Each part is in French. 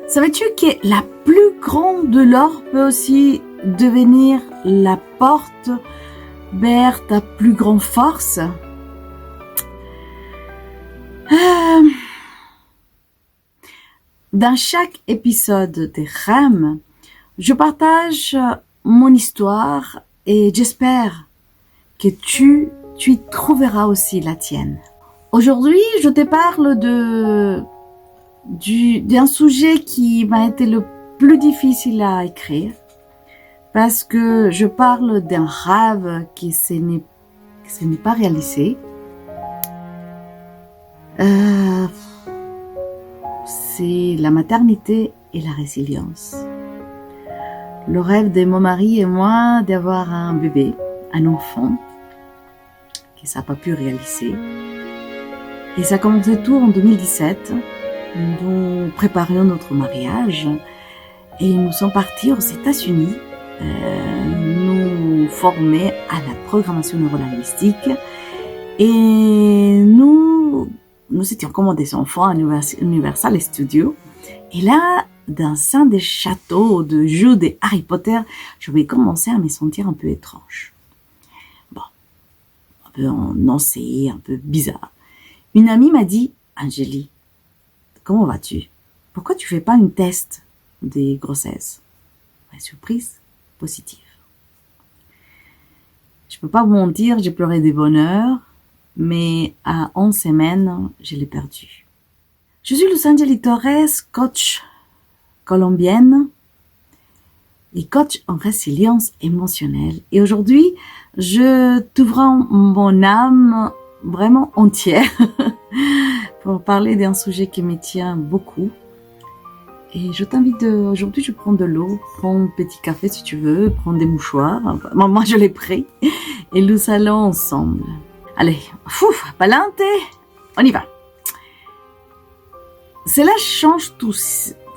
Savais-tu que la plus grande douleur peut aussi devenir la porte vers ta plus grande force? Dans chaque épisode de RAM, je partage mon histoire et j'espère que tu y trouveras aussi la tienne. Aujourd'hui, je te parle d'un sujet qui m'a été le plus difficile à écrire parce que je parle d'un rêve qui n'est pas réalisé. C'est la maternité et la résilience. Le rêve de mon mari et moi d'avoir un bébé, un enfant, qui ça n'a pas pu réaliser. Et ça a commencé tout en 2017. Nous préparions notre mariage et nous sommes partis aux États-Unis nous former à la programmation neurolinguistique et nous étions comme des enfants à Universal Studios. Et là, dans un des châteaux de jeux de Harry Potter, je vais commencer à me sentir un peu étrange. Bon, un peu nausée, un peu bizarre. Une amie m'a dit, Angélie, comment vas-tu? Pourquoi tu fais pas un test des grossesses? Surprise, positive. Je peux pas vous mentir, j'ai pleuré de bonheur, mais à 11 semaines, je l'ai perdu. Je suis Luz-Angélie Torres, coach colombienne et coach en résilience émotionnelle. Et aujourd'hui, je t'ouvre mon âme vraiment entière pour parler d'un sujet qui me tient beaucoup. Et je t'invite aujourd'hui, je prends de l'eau, prends un petit café si tu veux, prends des mouchoirs. Enfin, moi, je l'ai pris. Et nous allons ensemble. Allez, palante, on y va. Cela change tout.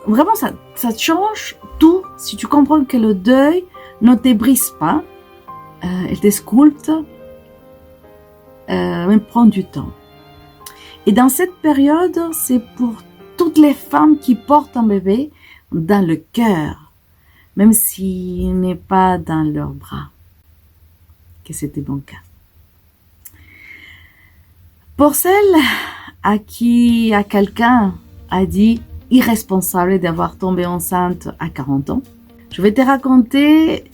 Vraiment, ça change tout si tu comprends que le deuil ne te brise pas. Elle te sculpte, mais prend du temps. Et dans cette période, c'est pour toutes les femmes qui portent un bébé dans le cœur, même s'il n'est pas dans leurs bras, que c'était mon cas. Pour celles à qui quelqu'un a dit irresponsable d'avoir tombé enceinte à 40 ans, je vais te raconter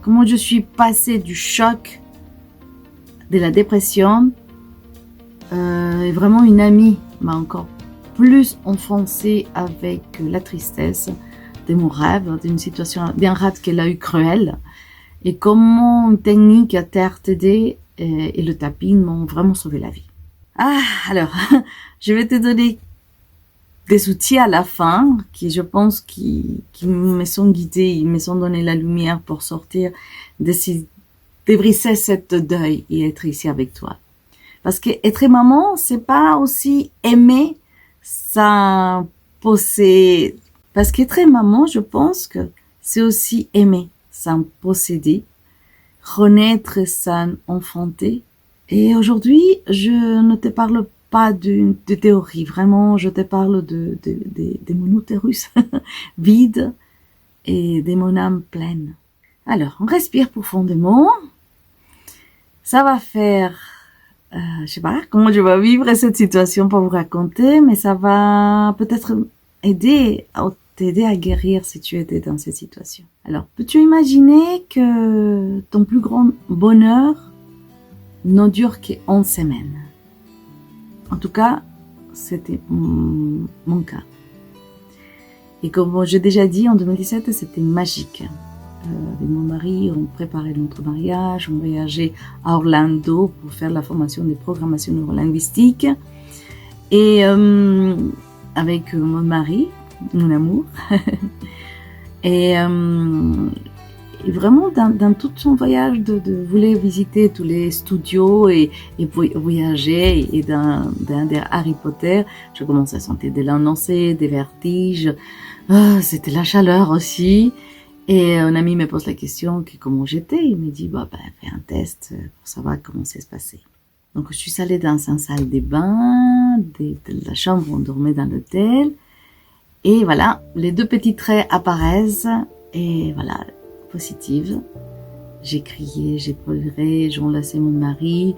comment je suis passée du choc, de la dépression, et vraiment une amie m'a encore plus enfoncée avec la tristesse de mon rêve, d'un rêve qu'elle a eu cruel, et comment une technique à TRTD et le tapping m'ont vraiment sauvé la vie. Alors, je vais te donner des outils à la fin qui, je pense, qui me sont guidés, ils me sont donné la lumière pour sortir de briser cette deuil et être ici avec toi. Parce que être maman, c'est pas aussi aimer sans posséder. Parce qu'être maman, je pense que c'est aussi aimer sans posséder, renaître sans enfanter. Et aujourd'hui, je ne te parle pas de théorie, vraiment, je te parle de mon utérus vide et de mon âme pleine. Alors, on respire profondément. Ça va faire, je sais pas comment je vais vivre cette situation pour vous raconter, mais ça va peut-être t'aider à guérir si tu étais dans cette situation. Alors, peux-tu imaginer que ton plus grand bonheur ne dure que 11 semaines? En tout cas, c'était mon cas. Et comme j'ai déjà dit, en 2017, c'était magique. Avec mon mari, on préparait notre mariage, on voyageait à Orlando pour faire la formation de programmation neurolinguistique. Et avec mon mari, mon amour. Et vraiment, dans tout son voyage, de vouloir visiter tous les studios et voyager, et dans Harry Potter, je commençais à sentir de la nausée, des vertiges. C'était la chaleur aussi. Et un ami me pose la question que comment j'étais. Il me dit, fais un test pour savoir comment ça se passait. Donc, je suis allée dans une salle de bain, de la chambre où on dormait dans l'hôtel. Et voilà, les 2 petits traits apparaissent et voilà, positive. J'ai crié, j'ai pleuré, j'ai enlacé mon mari.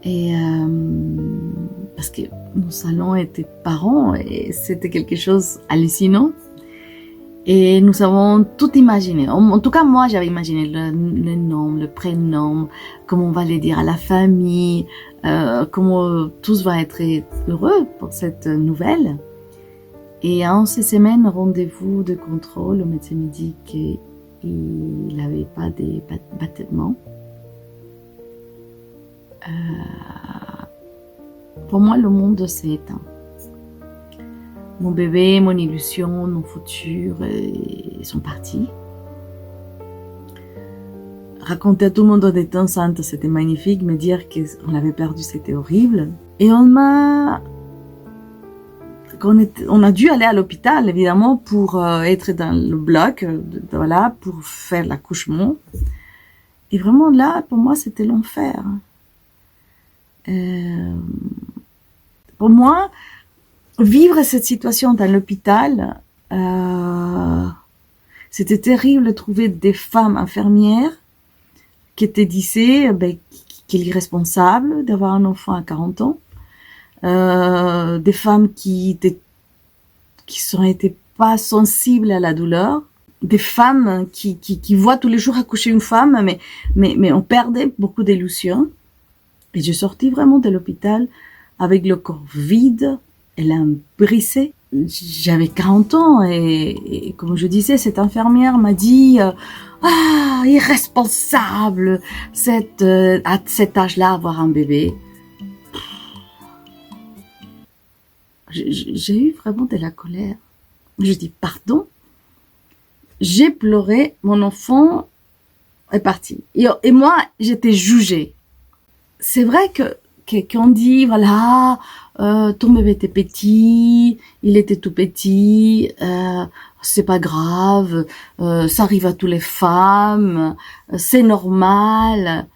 Et parce que nous allons être parents et c'était quelque chose hallucinant. Et nous avons tout imaginé. En tout cas, moi, j'avais imaginé le nom, le prénom, comment on va les dire à la famille, comment tous vont être heureux pour cette nouvelle. Et en ces semaines, rendez-vous de contrôle, le médecin me dit qu'il n'avait pas de battements. Pour moi, le monde s'est éteint. Mon bébé, mon illusion, mon futur, ils sont partis. Raconter à tout le monde d'être enceinte, c'était magnifique. Me dire qu'on l'avait perdu, c'était horrible. Et on a dû aller à l'hôpital, évidemment, pour être dans le bloc, voilà, pour faire l'accouchement. Et vraiment là, pour moi, c'était l'enfer. Pour moi, vivre cette situation dans l'hôpital, c'était terrible de trouver des femmes infirmières qui te disaient qu'il est irresponsable d'avoir un enfant à 40 ans, des femmes qui sont été pas sensibles à la douleur, des femmes qui voient tous les jours accoucher une femme, mais on perdait beaucoup d'illusions. Et je sortis vraiment de l'hôpital avec le corps vide et l'âme brisée. J'avais 40 ans et comme je disais, cette infirmière m'a dit irresponsable à cet âge-là avoir un bébé. J'ai eu vraiment de la colère. Je dis pardon. J'ai pleuré, mon enfant est parti. Et moi, j'étais jugée. C'est vrai qu'on dit, voilà, ton bébé était petit, il était tout petit, c'est pas grave, ça arrive à toutes les femmes, c'est normal.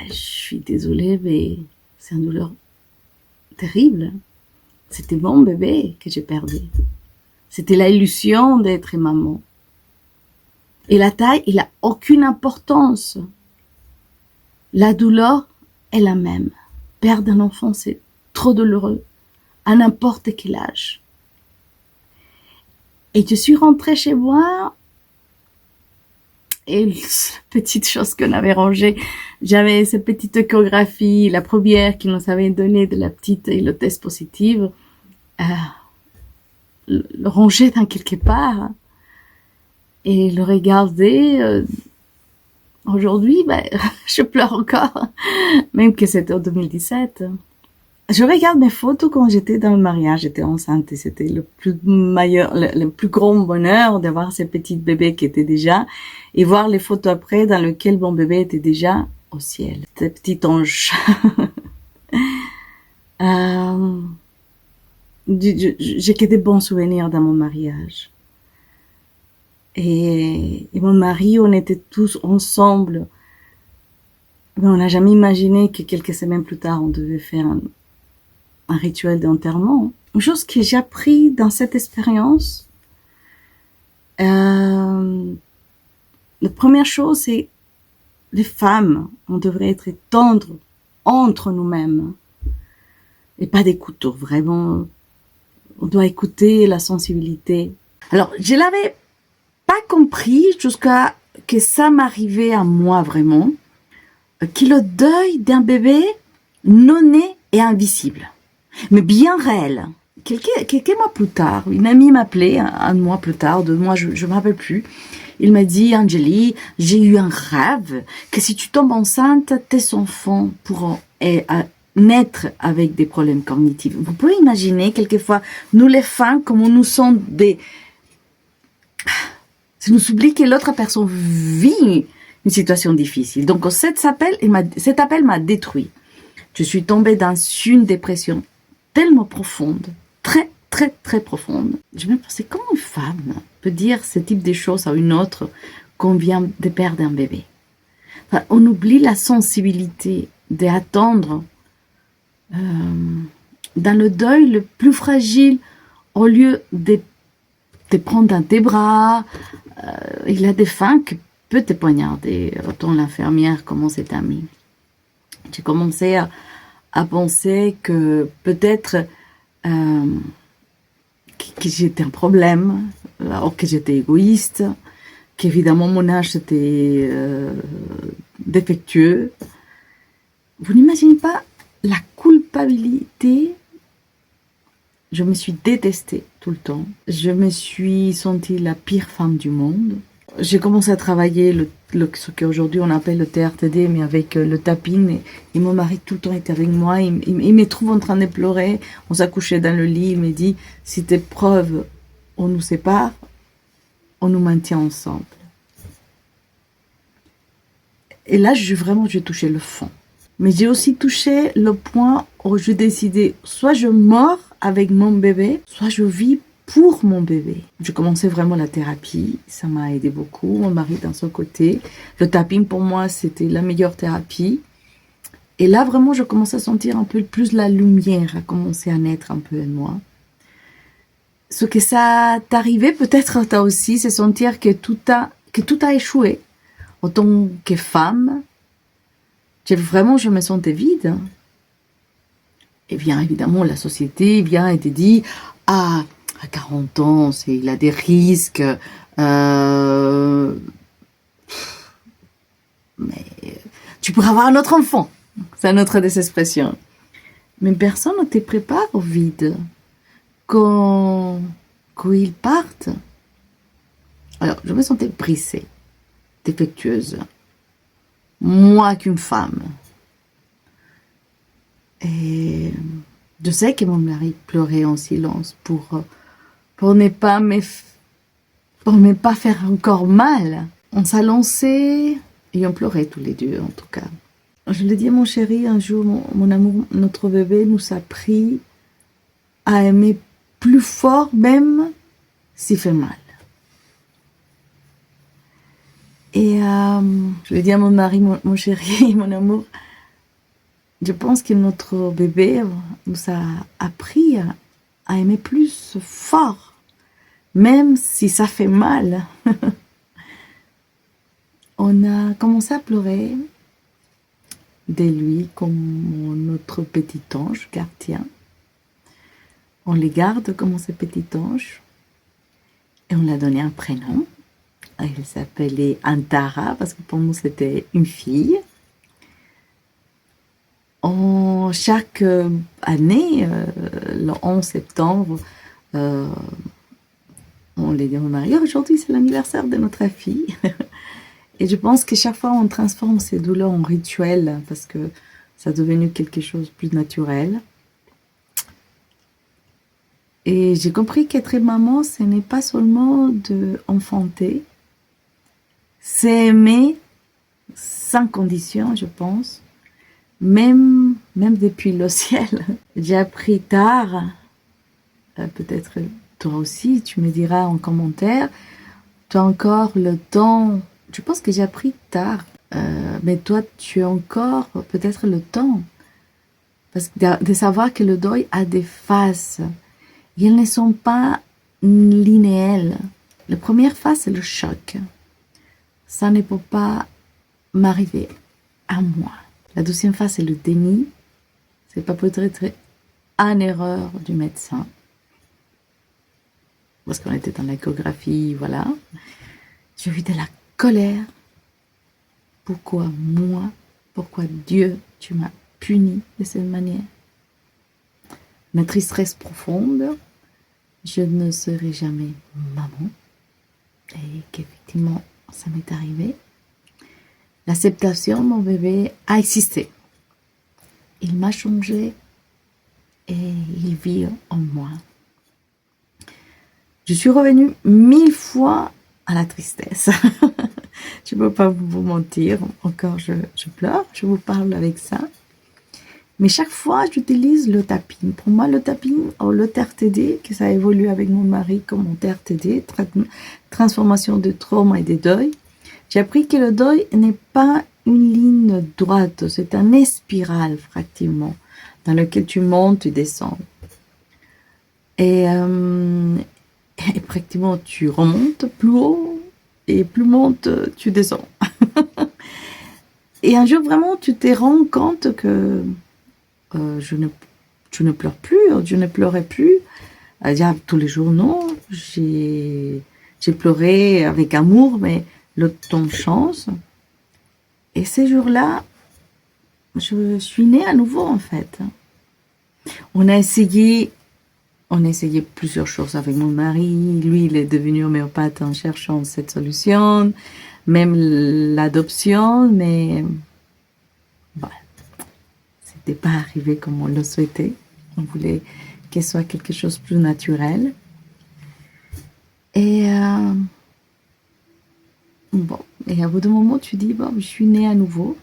Je suis désolée, mais c'est une douleur terrible. C'était mon bébé que j'ai perdu. C'était l'illusion d'être maman. Et la taille, il a aucune importance. La douleur est la même. Perdre un enfant, c'est trop douloureux, à n'importe quel âge. Et je suis rentrée chez moi, et petite chose qu'on avait rangée, j'avais cette petite échographie, la première qui nous avait donné de la petite et le test positif, le ranger dans quelque part, et le regarder. Aujourd'hui, je pleure encore, même que c'était en 2017. Je regarde mes photos quand j'étais dans le mariage, j'étais enceinte et c'était le plus grand bonheur de voir ces petits bébés qui étaient déjà et voir les photos après dans lesquelles mon bébé était déjà au ciel. Ces petits anges. J'ai que des bons souvenirs dans mon mariage. Et mon mari, on était tous ensemble. Mais on n'a jamais imaginé que quelques semaines plus tard, on devait faire un rituel d'enterrement. Une chose que j'ai appris dans cette expérience, la première chose, c'est les femmes, on devrait être tendres entre nous-mêmes. Et pas des couteaux, vraiment. On doit écouter la sensibilité. Alors, je l'avais pas compris jusqu'à que ça m'arrivait à moi vraiment, que le deuil d'un bébé non né est invisible, mais bien réel. Quelques mois plus tard, une amie m'appelait, un mois plus tard, 2 mois, je me rappelle plus. Il m'a dit, Angélie, j'ai eu un rêve que si tu tombes enceinte, tes enfants pourront naître avec des problèmes cognitifs. Vous pouvez imaginer, quelquefois, nous les femmes, comme nous sommes ça nous oublie que l'autre personne vit une situation difficile. Donc, cet appel m'a détruit. Je suis tombée dans une dépression tellement profonde, très, très, très profonde. Je me pensais, comment une femme peut dire ce type de choses à une autre qu'on vient de perdre un bébé? Enfin, on oublie la sensibilité d'attendre dans le deuil le plus fragile. au lieu de te prendre dans tes bras, il a des fins qui peuvent te poignarder, autant l'infirmière comme cet ami. J'ai commencé à penser que peut-être que j'étais un problème, ou que j'étais égoïste, qu'évidemment mon âge était défectueux. Vous n'imaginez pas la culpabilité. Je me suis détestée tout le temps. Je me suis sentie la pire femme du monde. J'ai commencé à travailler ce qu'aujourd'hui on appelle le TRTD, mais avec le tapping. Et mon mari tout le temps était avec moi. Il me trouve en train de pleurer. On s'accouchait dans le lit. Il me dit, si tes preuves, on nous sépare, on nous maintient ensemble. Et là, j'ai touché le fond. Mais j'ai aussi touché le point où je décidais, soit je meurs avec mon bébé, soit je vis pour mon bébé. Je commençais vraiment la thérapie, ça m'a aidé beaucoup, mon mari d'un son côté. Le tapping pour moi, c'était la meilleure thérapie. Et là, vraiment, je commençais à sentir un peu plus la lumière, à commencer à naître un peu en moi. Ce que ça t'arrivait peut-être toi aussi, c'est sentir que tout a échoué. Autant que femme, je me sentais vide. Et bien évidemment, la société vient et te dit, ah, à 40 ans, il a des risques, mais tu pourras avoir un autre enfant. C'est une autre des expressions. Mais personne ne te prépare au vide. Quand ils partent, alors je me sentais brisée, défectueuse. Moi qu'une femme. Et je sais que mon mari pleurait en silence pour ne pas faire encore mal. On s'est lancé et on pleurait tous les deux en tout cas. Je l'ai dit à mon chéri un jour, mon amour, notre bébé nous a appris à aimer plus fort même s'il fait mal. Et je l'ai dit à mon mari, mon chéri, mon amour, je pense que notre bébé nous a appris à aimer plus fort, même si ça fait mal. On a commencé à pleurer de lui comme notre petit ange gardien. On les garde comme ce petit ange et on lui a donné un prénom. Elle s'appelait Antara parce que pour nous c'était une fille. Chaque année, le 11 septembre, on les dit à mon mari, aujourd'hui c'est l'anniversaire de notre fille. Et je pense que chaque fois on transforme ces douleurs en rituel parce que ça est devenu quelque chose de plus naturel. Et j'ai compris qu'être maman, ce n'est pas seulement d'enfanter, c'est aimer sans condition, je pense. Même depuis le ciel. J'ai appris tard, peut-être toi aussi, tu me diras en commentaire, tu as encore le temps, je pense que j'ai appris tard, mais toi tu as encore peut-être le temps, parce que de savoir que le deuil a des phases, et elles ne sont pas linéaires. La première phase c'est le choc, ça ne peut pas m'arriver à moi. La deuxième phase, c'est le déni. C'est pas peut-être une erreur du médecin. Parce qu'on était dans l'échographie, voilà. J'ai eu de la colère. Pourquoi moi? Pourquoi Dieu, tu m'as puni de cette manière? Une tristesse profonde. Je ne serai jamais maman. Et qu'effectivement, ça m'est arrivé. L'acceptation, mon bébé a existé. Il m'a changé et il vit en moi. Je suis revenue 1000 fois à la tristesse. Je ne peux pas vous mentir. Encore, je pleure. Je vous parle avec ça. Mais chaque fois, j'utilise le tapping. Pour moi, le tapping, ou le TRTD, que ça évolue avec mon mari comme mon TRTD, transformation de trauma et de deuil. J'ai appris que le deuil n'est pas une ligne droite, c'est un spirale, pratiquement, dans lequel tu montes et descends. Et pratiquement, tu remontes plus haut et plus monte, tu descends. Et un jour, vraiment, tu te rends compte que je ne pleure plus, je ne pleurais plus. Dire tous les jours, non, j'ai pleuré avec amour, mais le temps change. Et ces jours-là, je suis née à nouveau, en fait. On a essayé plusieurs choses avec mon mari. Lui, il est devenu homéopathe en cherchant cette solution, même l'adoption, mais voilà, c'était pas arrivé comme on le souhaitait. On voulait qu'elle soit quelque chose de plus naturel. Et bon, et à bout d'un moment, tu dis, bon, je suis née à nouveau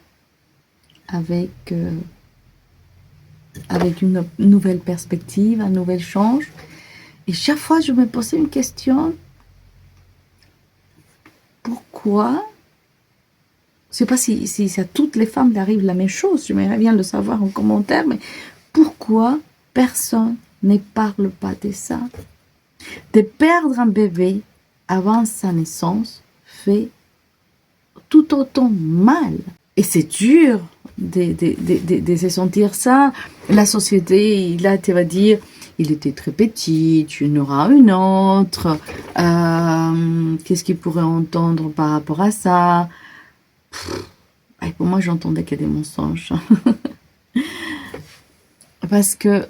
avec une nouvelle perspective, un nouvel change. Et chaque fois, je me posais une question. Pourquoi? Je ne sais pas si à toutes les femmes il arrive la même chose. J'aimerais bien le savoir en commentaire. Mais pourquoi personne ne parle pas de ça? De perdre un bébé avant sa naissance fait tout autant mal. Et c'est dur de se sentir ça. La société, là, tu vas dire, il était très petit, tu en auras une autre. Qu'est-ce qu'il pourrait entendre par rapport à ça? Et pour moi, j'entendais qu'il y a des mensonges. Parce que,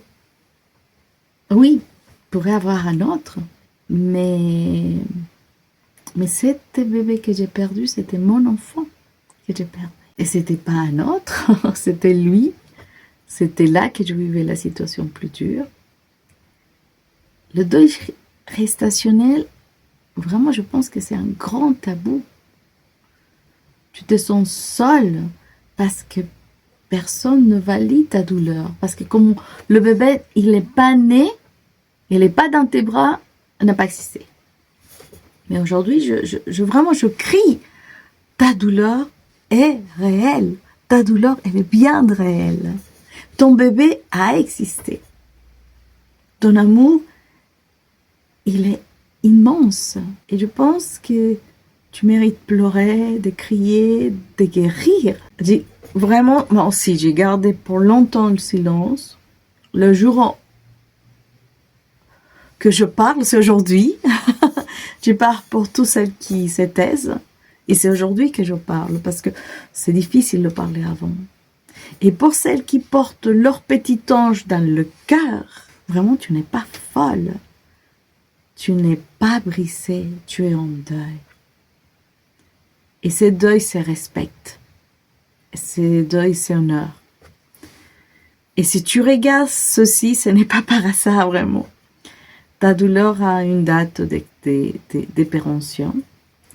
oui, il pourrait avoir un autre, mais cet bébé que j'ai perdu, c'était mon enfant que j'ai perdu. Et c'était pas un autre, c'était lui. C'était là que je vivais la situation plus dure. Le deuil gestationnel, vraiment, je pense que c'est un grand tabou. Tu te sens seul parce que personne ne valide ta douleur. Parce que comme le bébé, il n'est pas né, il n'est pas dans tes bras, il n'a pas existé. Mais aujourd'hui, je crie. Ta douleur est réelle. Ta douleur, elle est bien réelle. Ton bébé a existé. Ton amour, il est immense. Et je pense que tu mérites de pleurer, de crier, de guérir. Vraiment, moi aussi, j'ai gardé pour longtemps le silence. Le jour que je parle, c'est aujourd'hui. Je parle pour tous celles qui se taisent. Et c'est aujourd'hui que je parle, parce que c'est difficile de parler avant. Et pour celles qui portent leur petit ange dans le cœur, vraiment, tu n'es pas folle. Tu n'es pas brisée, tu es en deuil. Et ce deuil se respecte. Ce deuil s'honore. Et si tu regardes ceci, ce n'est pas par hasard vraiment. Ta douleur a une date d'épération.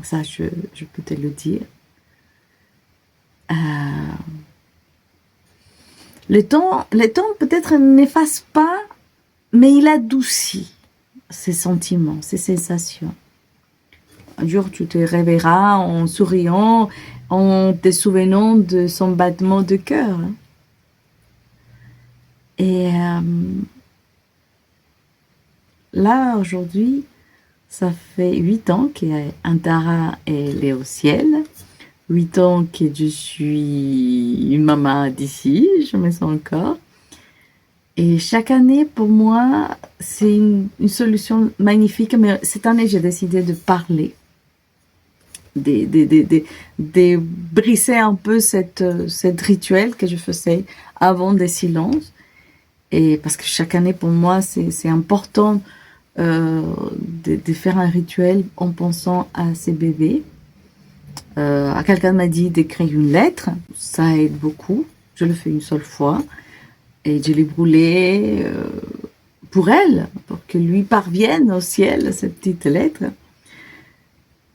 Ça, je peux te le dire. Le temps peut-être n'efface pas, mais il adoucit ces sentiments, ces sensations. Un jour, tu te réveilleras en souriant, en te souvenant de son battement de cœur. Et là, aujourd'hui, ça fait 8 ans qu'Antara est au ciel. 8 ans que je suis une maman d'ici, je me sens encore. Et chaque année, pour moi, c'est une solution magnifique. Mais cette année, j'ai décidé de parler, de briser un peu cette rituel que je faisais avant des silences. Et parce que chaque année, pour moi, c'est important de faire un rituel en pensant à ces bébés. Quelqu'un m'a dit d'écrire une lettre, ça aide beaucoup. Je le fais une seule fois et je l'ai brûlée pour elle, pour que lui parvienne au ciel cette petite lettre.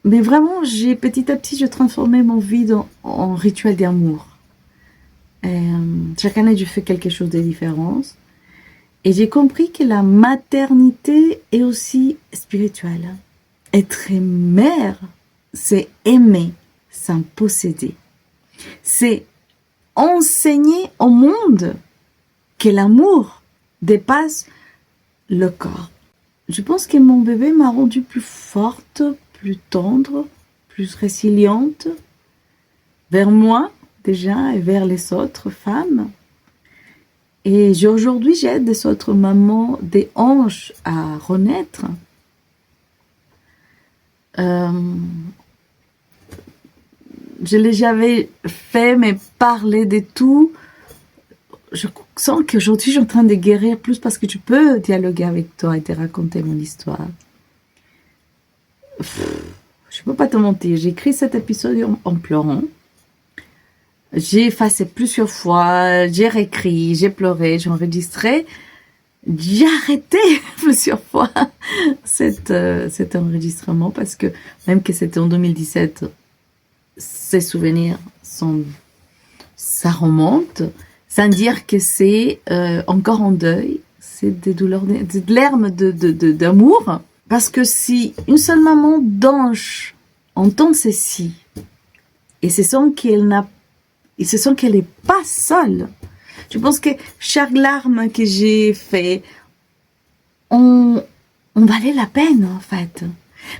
Mais vraiment, petit à petit, je transformais mon vide en rituel d'amour. Chaque année, je fais quelque chose de différent. Et j'ai compris que la maternité est aussi spirituelle. Être mère, c'est aimer sans posséder. C'est enseigner au monde que l'amour dépasse le corps. je pense que mon bébé m'a rendue plus forte, plus tendre, plus résiliente vers moi déjà et vers les autres femmes. Et aujourd'hui, j'aide des autres mamans, des anges à renaître. Je l'ai jamais fait, mais parler de tout, je sens qu'aujourd'hui, je suis en train de guérir plus parce que je peux dialoguer avec toi et te raconter mon histoire. Je peux pas te mentir, j'ai écrit cet épisode en pleurant. J'ai effacé plusieurs fois, j'ai réécrit, j'ai pleuré, j'ai enregistré. J'ai arrêté plusieurs fois cet enregistrement parce que même que c'était en 2017, ces souvenirs ça remonte, sans dire que c'est encore en deuil, c'est des douleurs, des larmes d'amour. Parce que si une seule maman d'ange entend ceci, et se sent qu'elle n'est pas seule, je pense que chaque larme que j'ai fait, on valait la peine en fait.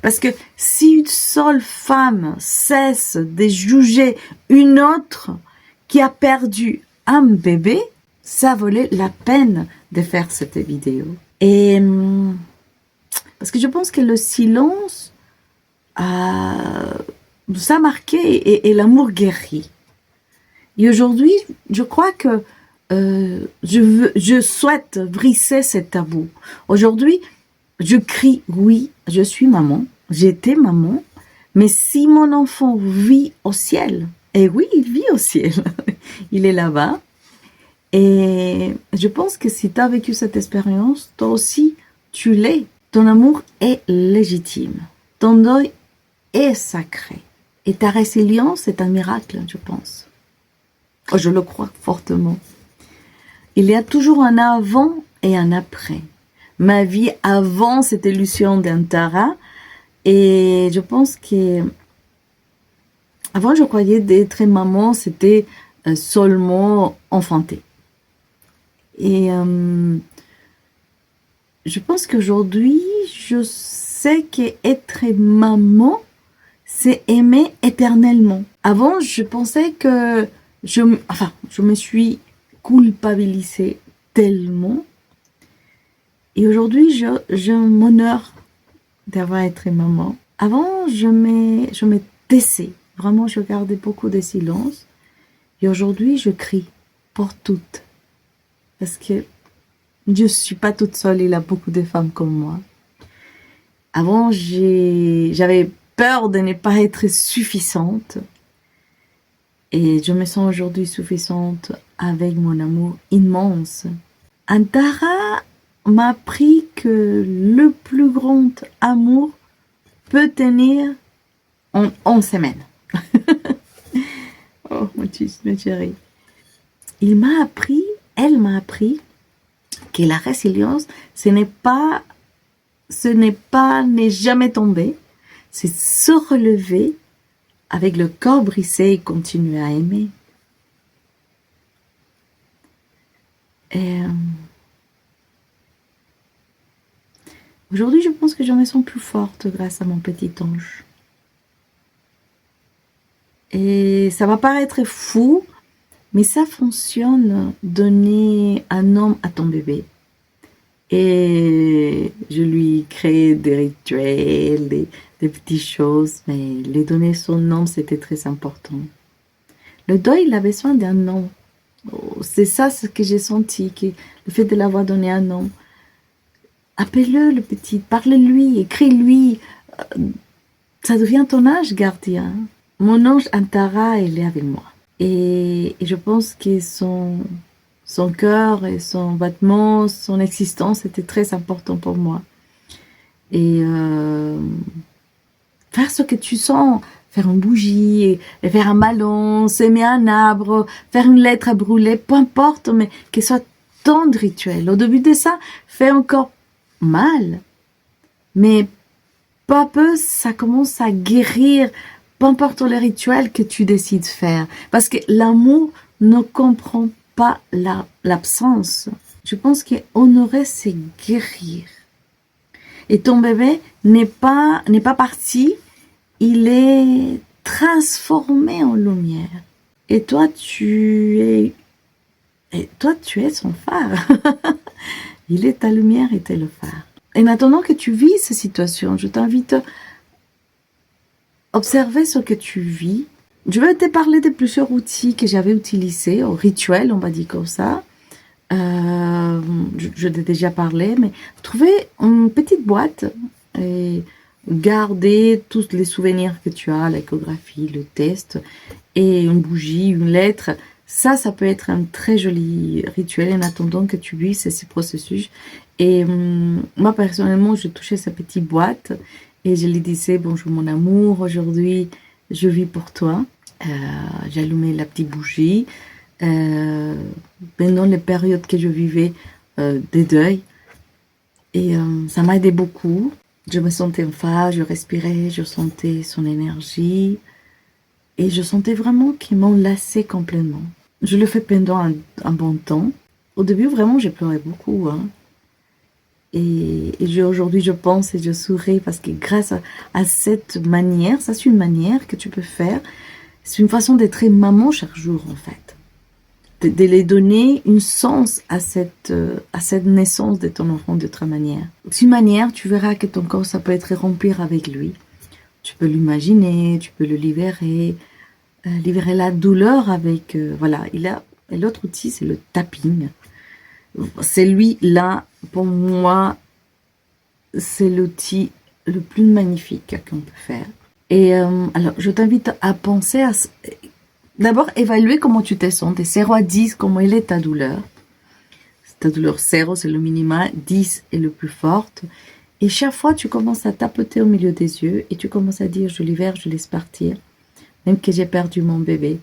Parce que si une seule femme cesse de juger une autre qui a perdu un bébé, ça valait la peine de faire cette vidéo. Et parce que je pense que le silence ça a marqué et l'amour guérit. Et aujourd'hui, je crois que je souhaite briser ce tabou. Aujourd'hui, je crie, oui, je suis maman, j'étais maman, mais si mon enfant vit au ciel, et oui, il vit au ciel, il est là-bas, et je pense que si tu as vécu cette expérience, toi aussi, tu l'es. Ton amour est légitime, ton deuil est sacré, et ta résilience est un miracle, je pense. Je le crois fortement. Il y a toujours un avant et un après. Ma vie avant cette illusion d'Antara, et je pense que avant je croyais d'être maman c'était seulement enfanter. Et je pense qu'aujourd'hui je sais qu'être maman c'est aimer éternellement. Avant je pensais que je me suis culpabilisée tellement. Et aujourd'hui, je m'honore d'avoir été maman. Avant, je me taisais. Vraiment, je gardais beaucoup de silence. Et aujourd'hui, je crie pour toutes. Parce que je ne suis pas toute seule. Il y a beaucoup de femmes comme moi. Avant, j'avais peur de ne pas être suffisante. Et je me sens aujourd'hui suffisante avec mon amour immense. Antara m'a appris que le plus grand amour peut tenir en 11 semaines. Oh, ma chérie. Elle m'a appris que la résilience, ce n'est pas ne jamais tomber, c'est se relever avec le corps brisé et continuer à aimer. Et aujourd'hui, je pense que je me sens plus forte grâce à mon petit ange. Et ça va paraître fou, mais ça fonctionne, donner un nom à ton bébé. Et je lui crée des rituels, des petites choses, mais les donner son nom, c'était très important. Le deuil, il a besoin d'un nom. C'est ça ce que j'ai senti, que le fait de l'avoir donné un nom. Appelle-le, le petit, parle-lui, écris-lui. Ça devient ton ange gardien. Mon ange Antara, il est avec moi. Et je pense que son cœur et son battement, son existence était très important pour moi. Et faire ce que tu sens, faire une bougie, faire un ballon, s'aimer un arbre, faire une lettre à brûler, peu importe, mais que ce soit tant de rituels. Au début de ça, fait encore mal. Mais peu à peu, ça commence à guérir, peu importe les rituels que tu décides de faire. Parce que l'amour ne comprend pas l'absence. Je pense qu'honorer, c'est guérir. Et ton bébé n'est pas parti, il est transformé en lumière. Et toi, tu es son phare. Il est ta lumière et tu es le phare. Et maintenant que tu vis cette situation, je t'invite à observer ce que tu vis. Je vais te parler de plusieurs outils que j'avais utilisés, au rituel, on va dire comme ça. Je t'ai déjà parlé, mais trouver une petite boîte et garder tous les souvenirs que tu as, l'échographie, le test, et une bougie, une lettre. Ça peut être un très joli rituel en attendant que tu vives ce processus. Et moi, personnellement, je touchais cette petite boîte et je lui disais, bonjour mon amour, aujourd'hui, je vis pour toi. J'allumais la petite bougie. Pendant les périodes que je vivais des deuils. Et ça m'a aidé beaucoup. Je me sentais en phare, je respirais, je sentais son énergie. Et je sentais vraiment qu'il m'enlaçait complètement. Je le fais pendant un bon temps. Au début, vraiment, j'ai pleuré beaucoup. Hein. Et aujourd'hui, je pense et je souris parce que grâce à cette manière, ça c'est une manière que tu peux faire. C'est une façon d'être maman chaque jour, en fait. De les donner un sens à cette naissance de ton enfant d'autre manière. C'est une manière, tu verras que ton corps, ça peut être rempli avec lui. Tu peux l'imaginer, tu peux le libérer la douleur avec, voilà. Et l'autre outil, c'est le tapping. C'est lui, là, pour moi, c'est l'outil le plus magnifique qu'on peut faire. Et alors, je t'invite à penser à... D'abord, évaluer comment tu te sens. De 0 à 10, comment est ta douleur. Ta douleur 0, c'est le minimum. 10 est le plus forte. Et chaque fois, tu commences à tapoter au milieu des yeux et tu commences à dire, je libère, je laisse partir. Même que j'ai perdu mon bébé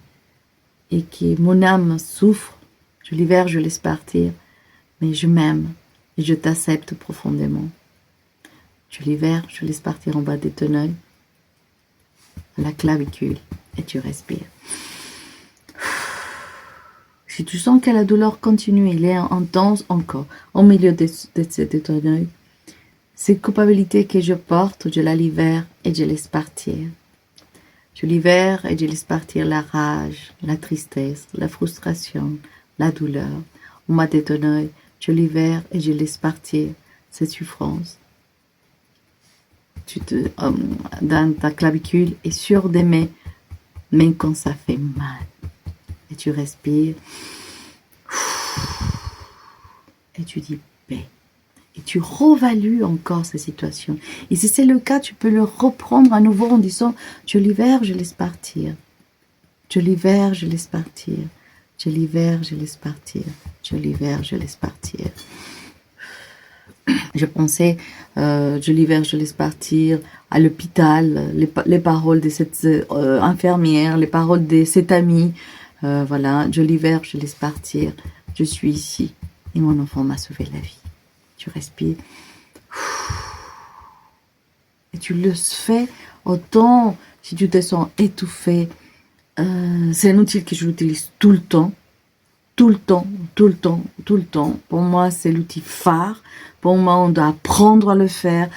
et que mon âme souffre, je libère, je laisse partir. Mais je m'aime et je t'accepte profondément. Je libère, je laisse partir en bas de ton œil, la clavicule, et tu respires. Si tu sens que la douleur continue, il est intense encore, au milieu de ton œil, cette culpabilité que je porte, je la libère et je laisse partir. Je libère et je laisse partir la rage, la tristesse, la frustration, la douleur. Au bas de ton œil, je libère et je laisse partir cette souffrance. Dans ta clavicule et sur des mains, même quand ça fait mal. Et tu respires. Et tu dis paix. Et tu revalues encore cette situation. Et si c'est le cas, tu peux le reprendre à nouveau en disant, je libère, je laisse partir. Je libère, je laisse partir. Je libère, je laisse partir. Je libère, je laisse partir. Je pensais, je libère, je laisse partir à l'hôpital, les paroles de cette infirmière, les paroles de cet ami. Voilà, je libère, je laisse partir. Je suis ici et mon enfant m'a sauvé la vie. Tu respires. Et tu le fais autant si tu te sens étouffé. C'est un outil que j'utilise tout le temps. Tout le temps, tout le temps, tout le temps. Pour moi, c'est l'outil phare. Pour moi, on doit apprendre à le faire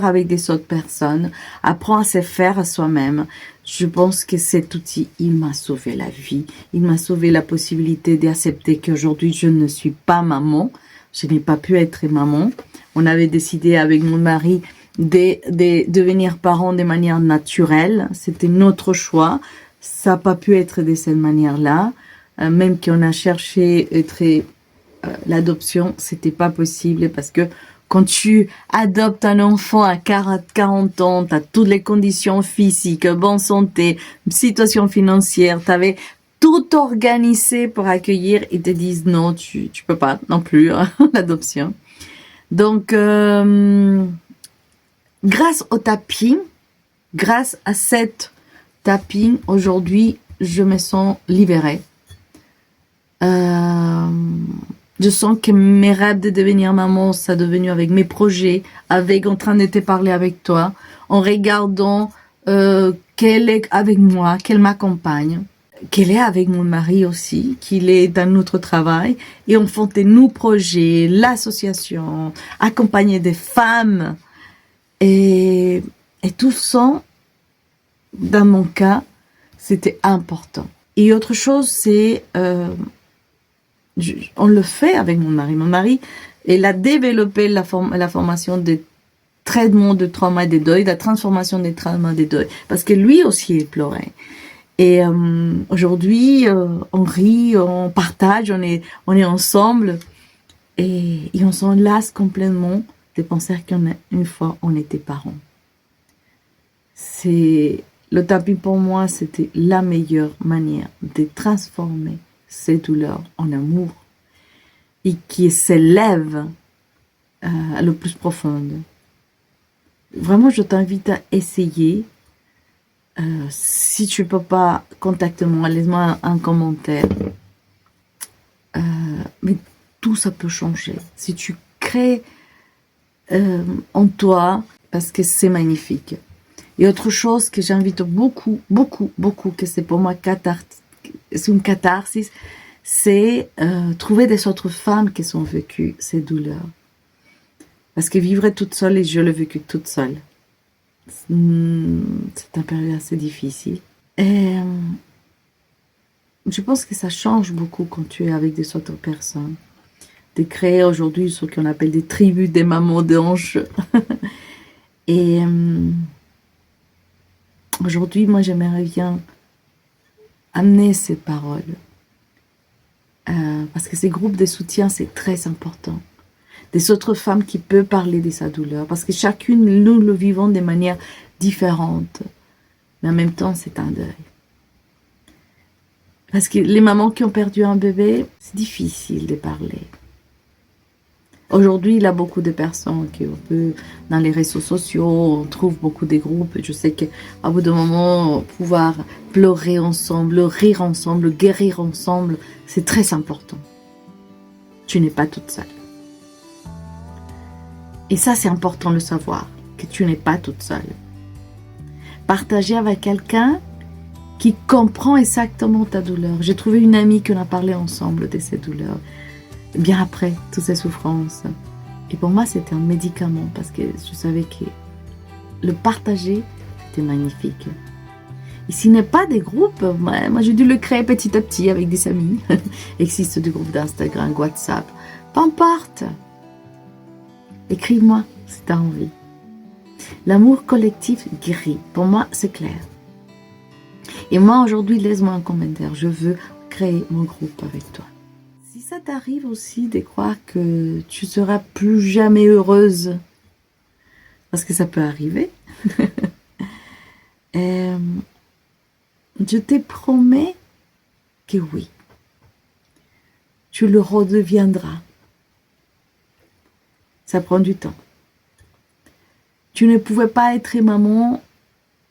avec des autres personnes, apprendre à se faire à soi-même. Je pense que cet outil, il m'a sauvé la vie. Il m'a sauvé la possibilité d'accepter qu'aujourd'hui, je ne suis pas maman. Je n'ai pas pu être maman. On avait décidé avec mon mari de devenir parents de manière naturelle. C'était notre choix. Ça n'a pas pu être de cette manière-là. Même qu'on a cherché l'adoption, c'était pas possible parce que quand tu adoptes un enfant à 40 ans, tu as toutes les conditions physiques, bonne santé, situation financière, tu avais tout organisé pour accueillir, ils te disent non, tu peux pas non plus, l'adoption. Donc, grâce au tapping, grâce à cette tapping, aujourd'hui, je me sens libérée. Je sens que mes rêves de devenir maman, ça est devenu avec mes projets, en train de te parler avec toi, en regardant qu'elle est avec moi, qu'elle m'accompagne. qu'elle est avec mon mari aussi, qu'il est dans notre travail, et on fait des nouveaux projets, l'association, accompagner des femmes, et tout ça, dans mon cas, c'était important. Et autre chose, c'est, on le fait avec mon mari. Mon mari, il a développé la formation de traitement de trauma et de deuil, la transformation des traumas et des deuils, parce que lui aussi, il pleurait. Et aujourd'hui, on rit, on partage, on est ensemble, et on s'en lasse complètement de penser qu'une fois, on était parents. Le tapis pour moi, c'était la meilleure manière de transformer ces douleurs en amour et qui s'élève le plus profonde. Vraiment, je t'invite à essayer. Si tu peux pas, contacte-moi, laisse-moi un commentaire. Mais tout ça peut changer. Si tu crées en toi, parce que c'est magnifique. Et autre chose que j'invite beaucoup, que c'est pour moi c'est une catharsis, c'est trouver des autres femmes qui ont vécu ces douleurs. Parce que vivre toute seule, et je l'ai vécu toute seule, c'est une période assez difficile. Et je pense que ça change beaucoup quand tu es avec des autres personnes. De créer aujourd'hui ce qu'on appelle des tribus des mamans d'anges. Et aujourd'hui, moi, j'aimerais bien amener ces paroles. Parce que ces groupes de soutien, c'est très important. Des autres femmes qui peuvent parler de sa douleur. Parce que chacune, nous le vivons de manière différente. Mais en même temps, c'est un deuil. Parce que les mamans qui ont perdu un bébé, c'est difficile de parler. Aujourd'hui, il y a beaucoup de personnes qui peuvent, dans les réseaux sociaux, on trouve beaucoup de groupes. Je sais qu'à bout d'un moment, pouvoir pleurer ensemble, rire ensemble, guérir ensemble, c'est très important. Tu n'es pas toute seule. Et ça, c'est important de le savoir, que tu n'es pas toute seule. Partager avec quelqu'un qui comprend exactement ta douleur. J'ai trouvé une amie qui en a parlé ensemble de ces douleurs. Bien après toutes ces souffrances. Et pour moi, c'était un médicament parce que je savais que le partager, c'était magnifique. Et s'il n'y a pas des groupes, moi j'ai dû le créer petit à petit avec des amis. Il existe des groupes d'Instagram, WhatsApp. Peu importe. Écris-moi si tu as envie. L'amour collectif guérit. Pour moi, c'est clair. Et moi, aujourd'hui, laisse-moi un commentaire. Je veux créer mon groupe avec toi. Si ça t'arrive aussi de croire que tu seras plus jamais heureuse, parce que ça peut arriver, je te promets que oui, tu le redeviendras. Ça prend du temps. Tu ne pouvais pas être maman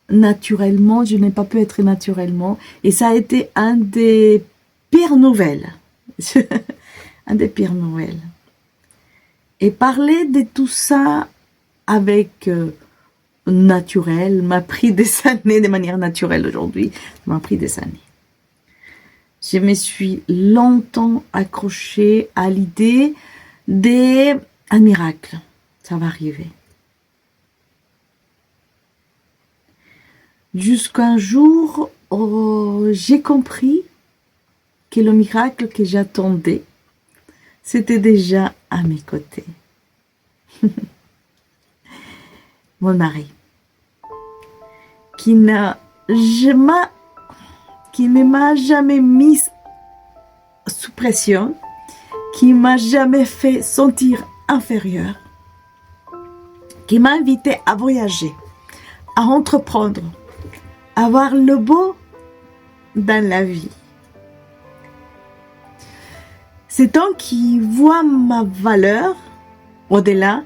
naturellement, je n'ai pas pu être naturellement, et ça a été un des pires nouvelles. Un des pires nouvelles. Et parler de tout ça avec naturel m'a pris des années, de manière naturelle aujourd'hui, m'a pris des années. Je me suis longtemps accrochée à l'idée d'un miracle. Ça va arriver. Jusqu'un jour, j'ai compris que le miracle que j'attendais, c'était déjà à mes côtés. Mon mari, qui ne m'a jamais mise sous pression, qui m'a jamais fait sentir inférieure, qui m'a invité à voyager, à entreprendre, à voir le beau dans la vie. C'est un qui voit ma valeur au-delà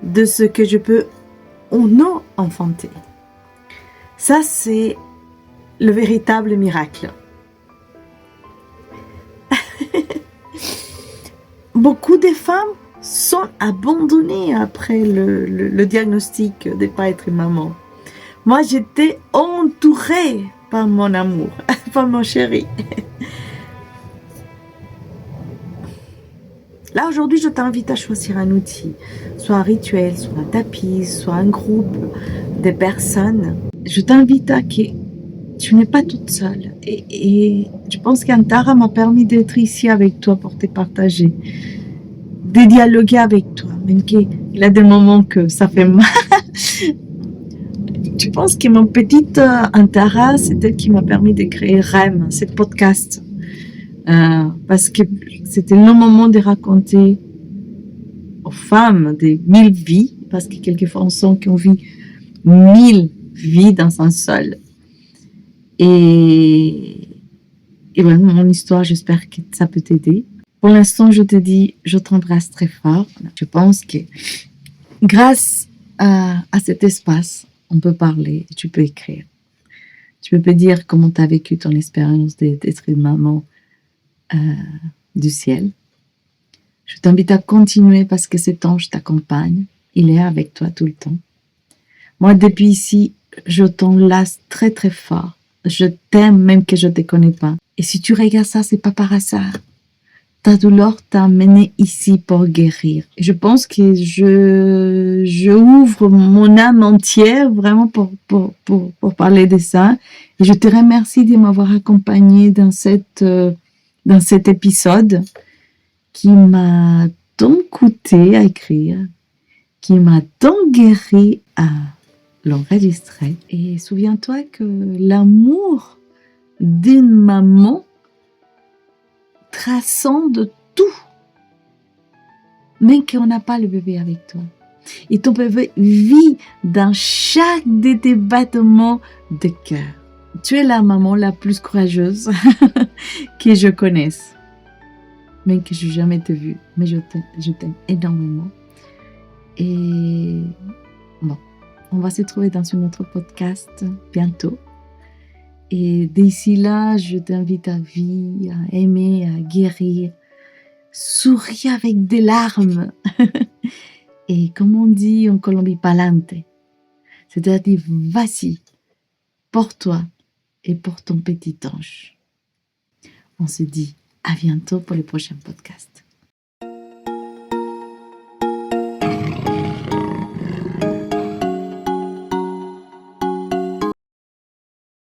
de ce que je peux ou non enfanter. Ça, c'est le véritable miracle. Beaucoup de femmes sont abandonnées après le diagnostic de ne pas être maman. Moi, j'étais entourée pas mon amour, pas mon chéri. Là, aujourd'hui, je t'invite à choisir un outil, soit un rituel, soit un tapis, soit un groupe de personnes. Je t'invite à que tu n'es pas toute seule. Et je pense qu'Antara m'a permis d'être ici avec toi pour te partager, de dialoguer avec toi, même qu'il y a des moments que ça fait mal. Je pense que mon petite Antara, c'est elle qui m'a permis de créer REM, ce podcast. Parce que c'était le moment de raconter aux femmes des 1000 vies, parce que quelquefois on sent qu'on vit 1000 vies dans un seul. Et vraiment, mon histoire, j'espère que ça peut t'aider. Pour l'instant, je te dis, je t'embrasse très fort. Je pense que grâce à cet espace, on peut parler, tu peux écrire. Tu peux dire comment tu as vécu ton expérience d'être une maman du ciel. Je t'invite à continuer parce que cet ange t'accompagne. Il est avec toi tout le temps. Moi, depuis ici, je t'enlace très très fort. Je t'aime même que je ne te connais pas. Et si tu regardes ça, c'est pas par hasard. Ta douleur t'a amené ici pour guérir. Et je pense que je ouvre mon âme entière vraiment pour parler de ça. Et je te remercie de m'avoir accompagné dans cet épisode qui m'a tant coûté à écrire, qui m'a tant guéri à l'enregistrer. Et souviens-toi que l'amour d'une maman transcende tout, même qu'on n'a pas le bébé avec toi. Et ton bébé vit dans chaque de tes battements de cœur. Tu es la maman la plus courageuse que je connaisse, même que je n'ai jamais te vue. Mais je t'aime énormément. Et bon, on va se trouver dans un autre podcast bientôt. Et d'ici là, je t'invite à vivre, à aimer, à guérir, sourire avec des larmes. Et comme on dit en Colombie, pa'lante. C'est-à-dire, vas-y, pour toi et pour ton petit ange. On se dit à bientôt pour le prochain podcast.